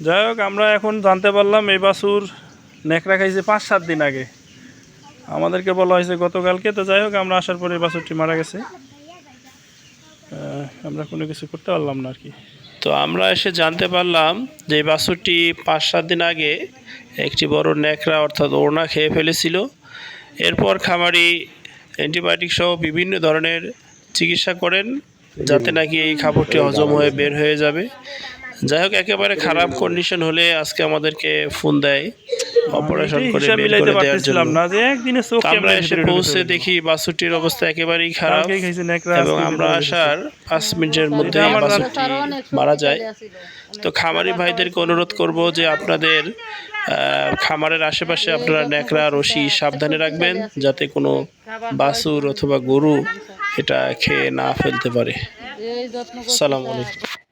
যাই হোক, আমরা এখন জানতে পারলাম এই বাছুর ন্যাকড়া খাইছে 5-7 দিন আগে। আমাদেরকে বলা হয়েছে গতকালকে। তো যাই হোক, আমরা আসার পরে বাছুরটি মারা গেছে। আমরা কোনো কিছু করতে পারলাম না আর কি। তো আমরা এসে জানতে পারলাম যে এই বাছুরটি 5-7 দিন আগে একটি বড় ন্যাকড়া অর্থাৎ ওড়না খেয়ে ফেলেছিল। এরপর খামারি অ্যান্টিবায়োটিক সহ বিভিন্ন ধরনের চিকিৎসা করেন যাতে নাকি এই খাবারটি হজম হয়ে বের হয়ে যাবে। যাই হোক, একেবারে খারাপ কন্ডিশন হলে আজকে আমাদেরকে ফোন দেয় অপারেশন করে বের করে দেওয়ার জন্য। আমরা এসে পৌঁছে দেখি বাছুরটির অবস্থা একেবারেই খারাপ এবং আমরা আসার 5 মিনিটের মধ্যে বাছুরটি মারা যায়। তো খামারি ভাইদেরকে অনুরোধ করব যে আপনাদের খামারের আশেপাশে আপনারা ন্যাকড়া রশি সাবধানে রাখবেন যাতে কোনো বাছুর অথবা গরু এটা খেয়ে না ফেলতে পারে। আসসালামু আলাইকুম।